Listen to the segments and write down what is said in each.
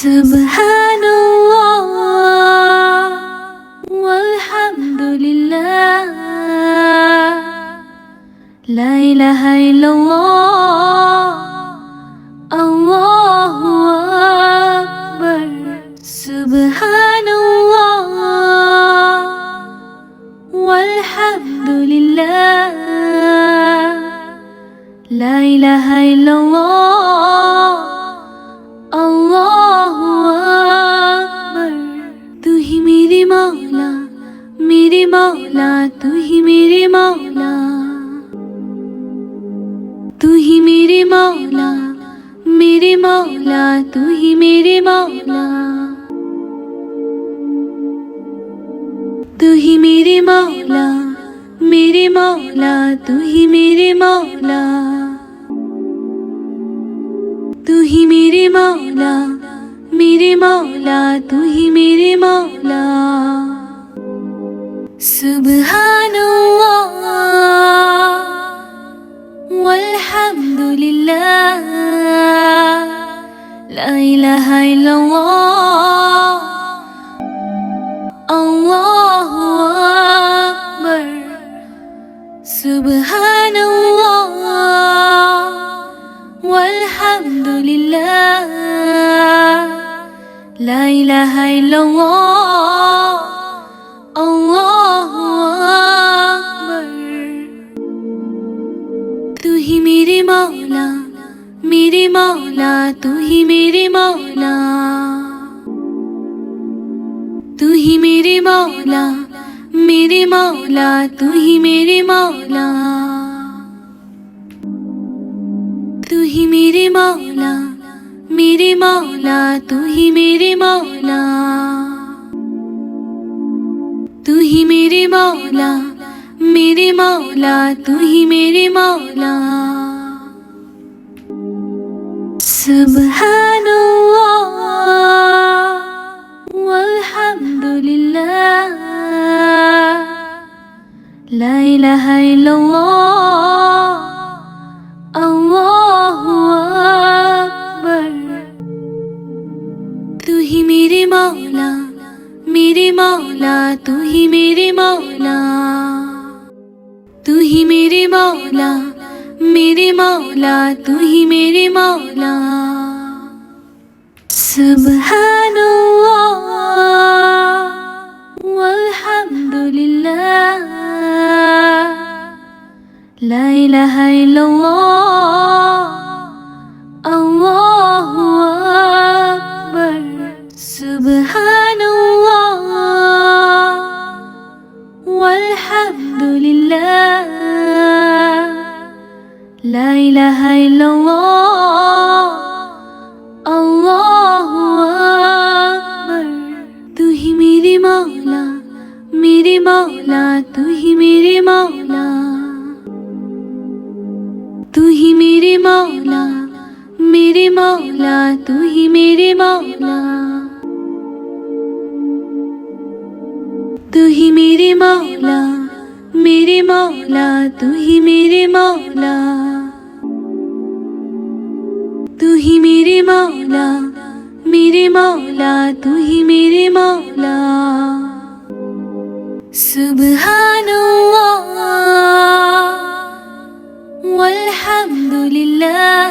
Subhanallah walhamdulillah, la ilaha illallah, Allahu akbar. Subhanallah walhamdulillah, la ilaha illallah, Allahu akbar. तू ही मेरे मौला, मेरे मौला, तू ही मेरे मौला, तू ही मेरे मौला, मेरे मौला, तू ही मेरे मौला, तू ही मेरे मौला, मेरे मौला, तू ही मेरे मौला, तू ही मेरे मौला, मेरे मौला, तू ही मेरे मौला. Subhanallah walhamdulillah, la ilaha illallah, Allahu akbar. Subhanallah walhamdulillah, la ilaha illallah, Allahu akbar. तू ही मेरे मौला, मेरे मौला, तू ही मेरे मौला, तू ही मेरे मौला, मेरे मौला, तू ही मेरे मौला, तू ही मेरे मौला, मेरे मौला, तू ही मेरे मौला, तू ही मेरे मौला, मेरे मौला, तू ही मेरे मौला. Subhanallah walhamdulillah, la ilaha illallah, Allahu akbar. तू ही मेरे मौला, मेरे मौला, तू ही मेरे मौला, तू ही मेरे मौला, मेरे मौला, तू ही मेरे मौला. Subhanallah walhamdulillah, la ilaha illallah, Allahu akbar. Subhanallah walhamdulillah, la ilaha illallah, Allahu akbar. तू ही मेरे मौला, मेरे मौला, तू ही मेरे मौला, तू ही मेरे मौला, मेरे मौला, तू ही मेरे मौला, तू ही मेरे मौला, मेरे मौला, तू ही मेरे मौला, तू ही मेरे मौला, मेरे मौला, तू ही मेरे मौला. Subhanallah walhamdulillah,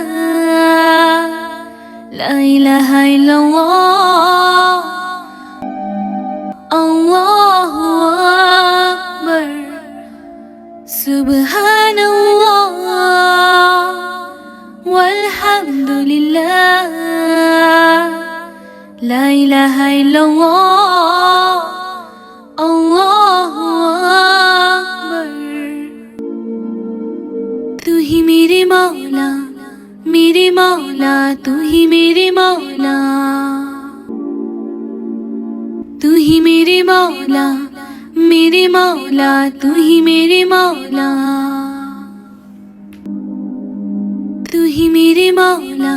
la ilaha illallah, Allahu akbar. Subhanallah walhamdulillah, la ilaha illallah, Allahu akbar. तू ही मेरे मौला, मेरे मौला, तू ही मेरे मौला, तू ही मेरे मौला, मेरे मौला, तू ही मेरे मौला, तू ही मेरे मौला,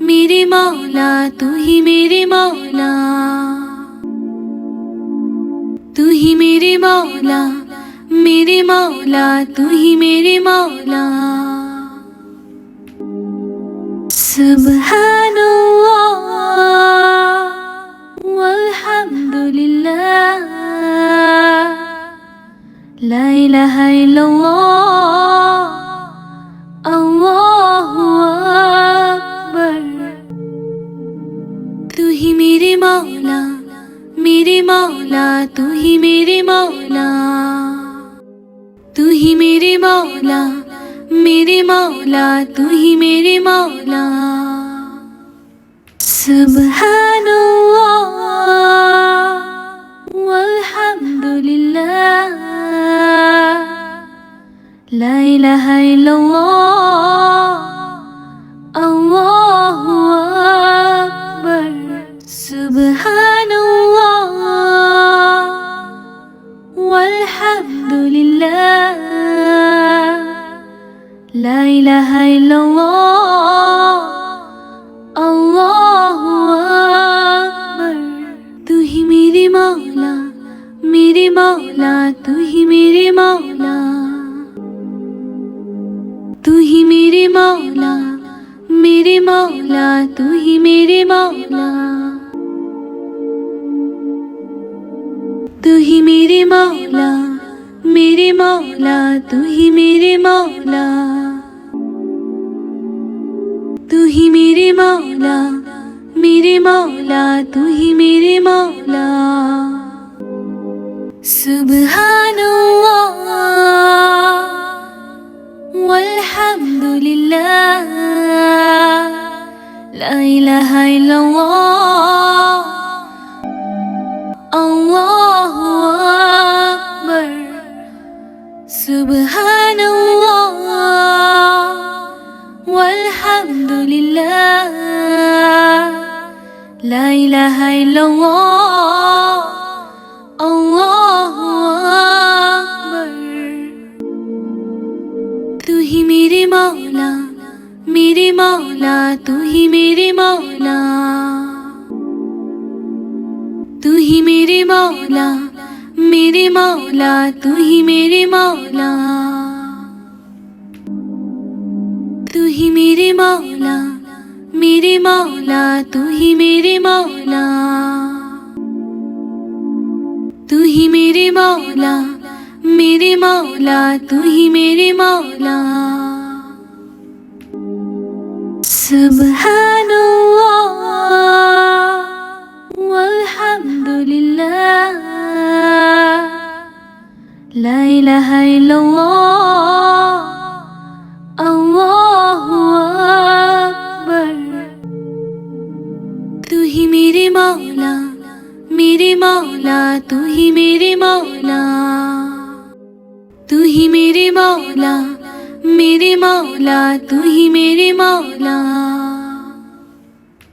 मेरे मौला, तू ही मेरे मौला, तू ही मेरे मौला, मेरे मौला, तू ही मेरे मौला. Subhanallah इलाहा इल्लल्लाह, अल्लाहु अकबर। तू ही मेरे मौला, मेरे मौला, तू ही मेरे मौला, तू ही मेरे मौला, मेरे मौला, तू ही मेरे मौला। सुब्हानल्लाह वल्हम्दुलिल्लाह, ला इलाहा इल्लल्लाह, अल्लाहु अकबर। सुब्हानल्लाह वल्हम्दुलिल्लाह, ला इलाहा इल्लल्लाह, अल्लाहु अकबर। तू ही मेरे मौला, मेरे मौला, तू ही मेरे मौला, तू ही मेरे मौला, मेरे मौला, तू ही मेरे मौला, तू ही मेरे मौला, मेरे मौला, तू ही मेरे मौला, तू ही मेरे मौला, मेरे मौला, तू ही मेरे मौला। सुब्हानल्लाह वल्हम्दुलिल्लाह, ला इलाहा इल्लल्लाह, अल्लाहु अकबर। सुब्हानल्लाह वल्हम्दुलिल्लाह, ला इलाहा इल्लल्लाह, अल्लाहु अकबर। तू ही मेरे मौला, मेरे मौला, तू ही मेरे मौला, तू ही मेरे मौला, मेरे मौला, तू ही मेरे मौला, तू ही मेरे मौला, मेरे मौला, तू ही मेरे मौला, तू ही मेरे मौला, मेरे मौला, तू ही मेरे मौला। सुब्हानल्लाह वल्हम्दुलिल्लाह, ला इलाहा इल्लल्लाह, अल्लाहु अकबर। तू ही मेरे मौला, मेरे मौला, तू ही मेरे मौला, तू ही मेरे मौला, मेरे मौला, तू ही मेरे मौला।